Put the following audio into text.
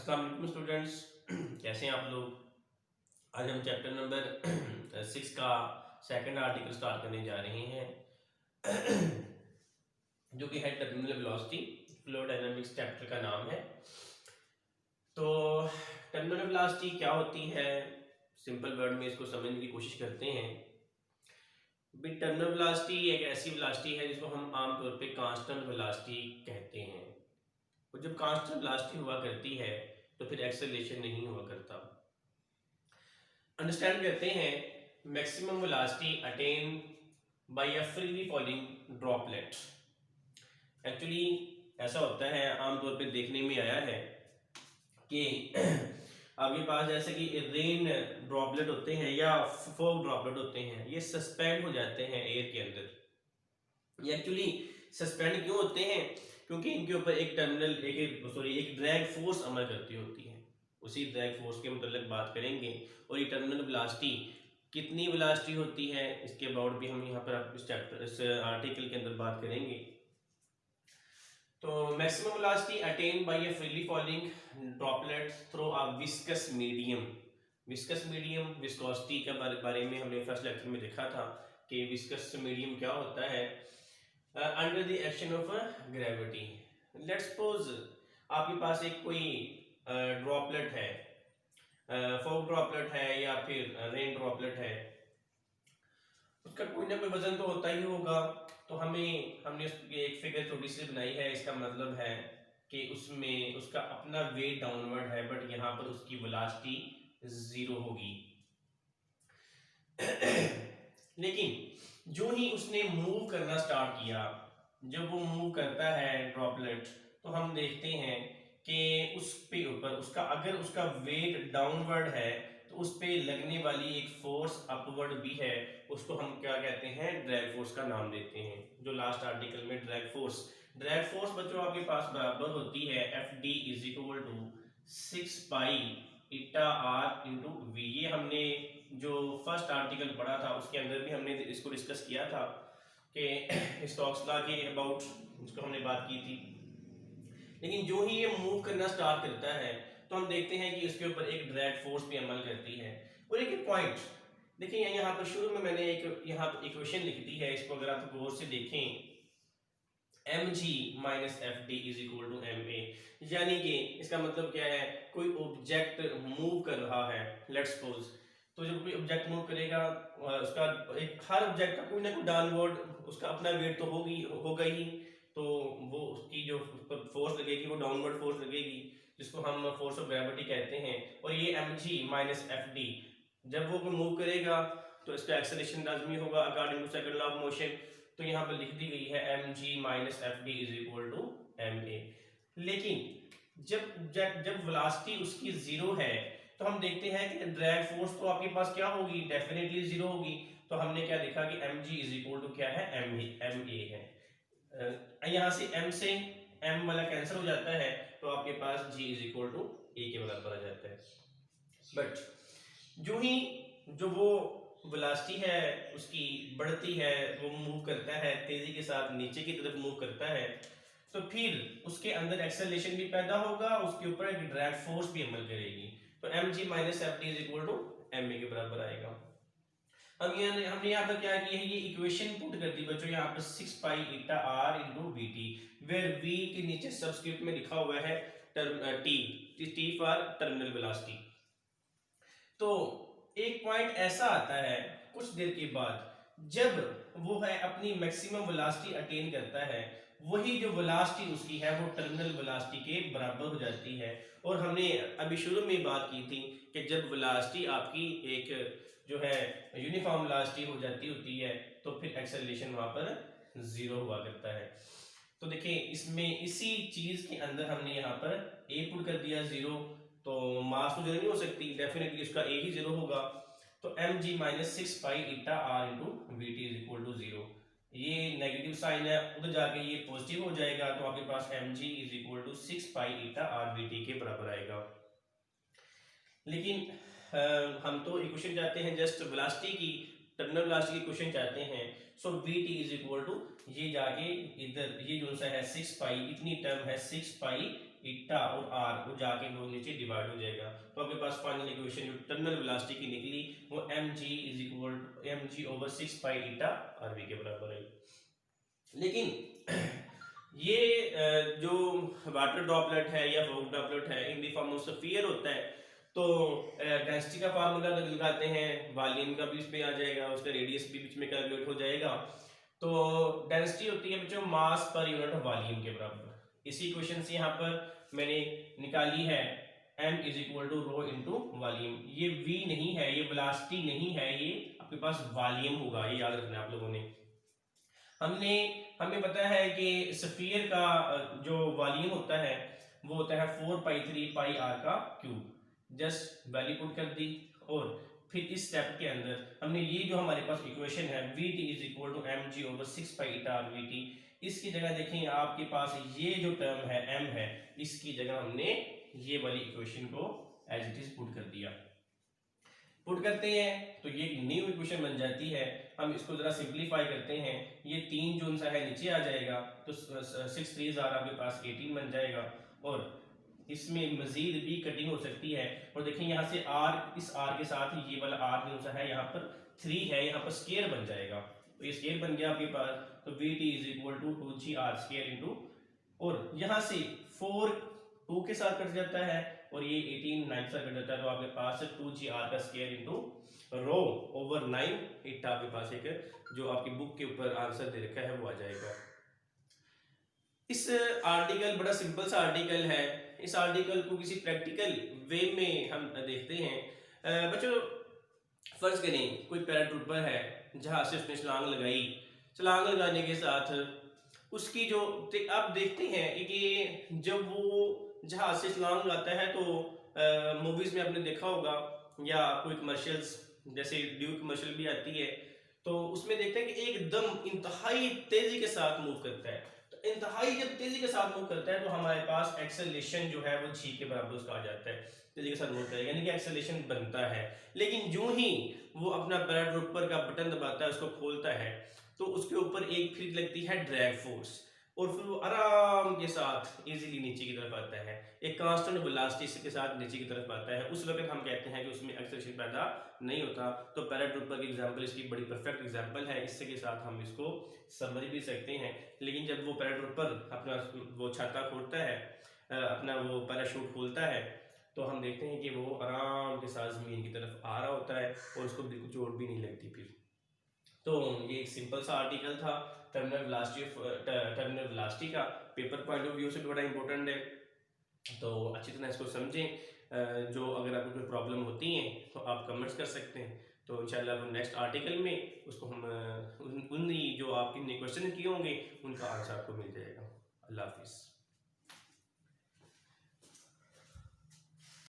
अस्सलाम वालेकुम स्टूडेंट्स, कैसे हैं आप लोग। आज हम चैप्टर नंबर 6 का सेकंड आर्टिकल स्टार्ट करने जा रहे हैं जो कि है terminal velocity. Flow dynamics chapter का नाम है। तो टर्मिनल वेलोसिटी क्या होती है, सिंपल वर्ड में इसको समझने की कोशिश करते हैं। टर्मिनल वेलोसिटी एक ऐसी वेलोसिटी है जिसको हम आमतौर पे कांस्टेंट वेलोसिटी कहते हैं। और जब कांस्टेंट वेलोसिटी हुआ करती है तो फिर एक्सेलरेशन नहीं हुआ करता। अंडरस्टैंड करते हैं maximum velocity attain bye a freely falling droplet. Actually ऐसा होता है, आमतौर पे देखने में आया है कि आपके पास जैसे कि रेन ड्रॉपलेट होते हैं या फॉग ड्रॉपलेट होते हैं, ये सस्पेंड हो जाते हैं एयर के अंदर। ये एक्चुअली सस्पेंड क्यों होते हैं? क्योंकि इनके ऊपर एक एक ड्रैग फोर्स अमल करती होती है। उसी ड्रैग फोर्स के मतलब बात करेंगे। और ये टर्मिनल वेलोसिटी कितनी वेलोसिटी होती है इसके अबाउट भी हम यहाँ पर इस आर्टिकल के अंदर बात करेंगे। तो maximum velocity attain bye a freely falling droplet through a viscous medium. Viscous medium viscosity के बारे में हमने फर्स्ट लेक्चर में देखा था कि विस्कस मीडियम क्या होता है। Under the action of gravity, let's suppose आपके पास एक कोई ड्रॉपलेट है, फॉग ड्रॉपलेट है या फिर रेन ड्रॉपलेट है, उसका कोई ना कोई वजन तो होता ही होगा। तो हमने एक फिगर छोटी सी बनाई है। इसका मतलब है कि उसमें उसका अपना वेट डाउनवर्ड है, बट यहाँ पर उसकी वेलोसिटी 0 होगी। लेकिन जो ही उसने मूव करना स्टार्ट किया, जब वो मूव करता है ड्रॉपलेट, तो हम देखते हैं कि उस पे ऊपर उसका अगर उसका वेट डाउनवर्ड है तो उस पे लगने वाली एक फोर्स अपवर्ड भी है, उसको हम क्या कहते हैं, ड्रैग फोर्स का नाम देते हैं। जो लास्ट आर्टिकल में ड्रैग फोर्स बच्चों आपके पास बराबर होती है Fd is equal to 6 pi eta R into V. ये हमने जो फर्स्ट आर्टिकल पढ़ा था उसके अंदर भी हमने इसको डिस्कस किया था कि स्टोक्स लॉ के अबाउट इसको हमने बात की थी। लेकिन जो ही ये मूव करना स्टार्ट करता है तो हम देखते हैं कि इसके ऊपर एक ड्रैग फोर्स भी अमल करती है। और एक पॉइंट देखिए, यहाँ पर शुरू में मैंने यहाँ पर इक्वेशन लिख दी है। इसको अगर आप गौर से देखें, mg minus F D is equal to M A, यानी कि इसका मतलब क्या है, कोई ऑब्जेक्ट मूव कर रहा है, लेट्स सपोज। तो जब कोई ऑब्जेक्ट मूव करेगा, उसका हर ऑब्जेक्ट का कोई ना कोई डाउनवर्ड उसका अपना वेट तो होगा ही। तो वो उसकी जो फोर्स लगेगी वो डाउनवर्ड फोर्स लगेगी, जिसको हम फोर्स ऑफ ग्रेविटी कहते हैं। और ये mg माइनस एफ डी, जब वो मूव करेगा तो इसका एक्सेलरेशन लाजमी होगा according to second law of motion. तो यहाँ पर लिख दी गई है mg minus F D is equal to M A. लेकिन जब वेलोसिटी उसकी 0 है तो हम देखते हैं कि ड्रैग फोर्स तो आपके पास क्या होगी, डेफिनेटली 0 होगी। तो हमने क्या देखा कि mg इज इक्वल टू क्या है, एम ए है। यहाँ से m वाला कैंसिल हो जाता है तो आपके पास g इज इक्वल टू ए के बराबर आ जाता है। बट जो वो वेलोसिटी है उसकी बढ़ती है, वो मूव करता है तेजी के साथ नीचे की तरफ मूव करता है, तो फिर उसके अंदर एक्सेलरेशन भी पैदा होगा, उसके ऊपर एक ड्रैग फोर्स भी अमल करेगी। तो mg minus F D is equal to M A के बराबर आएगा। हमने यहाँ पर क्या किया है, ये इक्वेशन पुट कर दी बच्चों, यहाँ पर 6 pi eta R into V T, where we के नीचे सबस्क्रिप्ट में लिखा हुआ है टी फॉर टर्मिनल वेलोसिटी। तो एक पॉइंट ऐसा आता है कुछ देर के बाद, जब वो है अपनी मैक्सिमम वेलोसिटी अटेन करता है, वही जो वेलोसिटी उसकी है वो टर्मिनल वेलोसिटी के बराबर हो जाती है। और हमने अभी शुरू में बात की थी कि जब वेलोसिटी आपकी एक जो है यूनिफॉर्म वेलोसिटी हो जाती होती है तो फिर एक्सेलरेशन वहां पर 0 हुआ करता है। तो देखिए इसमें इसी चीज के अंदर हमने यहाँ पर a पुट कर दिया 0, तो मास तो 0 नहीं हो सकती, डेफिनेटली उसका a ही 0 होगा। तो mg minus 6 pi eta R into V T is equal to 0। ये नेगेटिव साइन है, उधर जाके ये पॉजिटिव हो जाएगा, तो आपके पास mg is equal to 6 pi eta R V T के बराबर आएगा। लेकिन हम तो इक्वेशन चाहते हैं जस्ट वेलोसिटी की, टर्मिनल वेलोसिटी की इक्वेशन चाहते हैं। So V T is equal to ये जाके इधर ये जो सा है 6 पाई, इतनी टर्म है 6 पाई ईटा और आर, वो जाके वो नीचे डिवाइड हो जाएगा। तो आपके पास फाइनल इक्वेशन जो टर्मिनल वेलोसिटी की निकली वो mg is equal to mg over 6 pi eta R V के बराबर है। लेकिन ये जो वाटर ड्रॉपलेट है या फॉग ड्रॉपलेट है in the form of sphere होता है, तो डेंसिटी का फार्मूला लगाते हैं, वॉल्यूम का भी इसमें आ जाएगा, उसका रेडियस भी बीच में कैलकुलेट हो जाएगा। तो डेंसिटी होती है बच्चों मास पर यूनिट ऑफ वॉल्यूम के बराबर। इसी क्वेश्चन से यहाँ पर मैंने निकाली है m is equal to rho into volume. ये v नहीं है, ये वेलोसिटी नहीं है, ये आपके पास वॉल्यूम होगा, ये याद रखना आप लोगों ने। हमें पता है कि स्फीयर का जो वॉल्यूम होता है वो होता है 4 पाई 3 पाई आर का क्यूब। जस्ट वैल्यू पुट कर दी, और फिर इस स्टेप के अंदर हमने ये जो हमारे पास इक्वेशन है V T is equal to M G over 6 pi eta R V T, इसकी जगह देखें आपके पास ये जो टर्म है m है, इसकी जगह हमने ये वाली इक्वेशन को एज इट इज पुट कर दिया। पुट करते हैं तो ये एक न्यू इक्वेशन बन जाती है। हम इसको जरा सिंपलीफाई करते हैं, ये 3 जो सा है नीचे आ जाएगा, तो 6 3 आपके पास 18 बन जाएगा, और इसमें मजीद भी कटिंग हो सकती है। और देखें यहाँ से r, इस r के साथ ये वाला r जो सा है यहाँ पर 3 है, यहाँ पर स्केयर बन जाएगा, तो ये स्केयर बन गया आपके पास। तो V T is equal to 2g r square into, और यहाँ से 4 2 के साथ कट जाता है, और ये 18 9 से कट जाता है, तो आपके पास 2g r का square into rho over 9 it आपके पास एक जो आपकी बुक के ऊपर आंसर दे रखा है वो आ जाएगा। इस आर्टिकल बड़ा सिंपल सा आर्टिकल है, इस आर्टिकल को किसी प्रैक्टिकल वे में हम देखते हैं। बच्चों फर्ज करें कोई पैराट्रूपर है, जहाज से उसने छलांग लगाई, छलांग लगाने के साथ उसकी जो आप देखते हैं कि जब वो जहाज से छलांग लगाता है तो मूवीज में आपने देखा होगा, या कोई कमर्शियल्स जैसे ड्यू कमर्शियल भी आती है, तो उसमें देखते हैं कि एकदम इंतहाई तेजी के साथ मूव करता है। तो इंतहाई जब तेजी के साथ मूव करता है तो हमारे पास एक्सेलरेशन जो है वो g के बराबर उसका आ जाता है, तेजी के साथ मूव करेगा यानी कि एक्सेलरेशन बनता है। लेकिन जो ही वो अपना पैराट्रूपर का बटन दबाता है, उसको खोलता है, तो उसके ऊपर एक फिर लगती है ड्रैग फोर्स, और फिर वो आराम के साथ इजीली नीचे की तरफ आता है, एक कांस्टेंट वेलोसिटी के साथ नीचे की तरफ आता है। उस वक्त हम कहते हैं कि उसमें एक्सेलरेशन पैदा नहीं होता। तो पैराट्रूपर की एग्जांपल इसकी बड़ी परफेक्ट एग्जांपल है, इससे के साथ हम इसको समझ भी सकते हैं। लेकिन जब वो पैराट्रूपर अपना वो छाता खोलता है, अपना वो पैराशूट खोलता है, तो हम देखते हैं कि वो आराम के साथ जमीन की तरफ आ रहा होता है, और उसको बिल्कुल चोट भी नहीं लगती फिर। तो ये एक सिंपल सा आर्टिकल था टर्मिनल वेलोसिटी का, पेपर पॉइंट ऑफ व्यू से बड़ा इंपॉर्टेंट है, तो अच्छी तरह इसको समझें। जो अगर आपको कोई प्रॉब्लम होती है तो आप कमेंट्स कर सकते हैं, तो इंशाल्लाह नेक्स्ट आर्टिकल में उसको हम उन जो आपके क्वेश्चन किए होंगे उनका आंसर आपको मिल जाएगा। अल्लाह हाफिज़।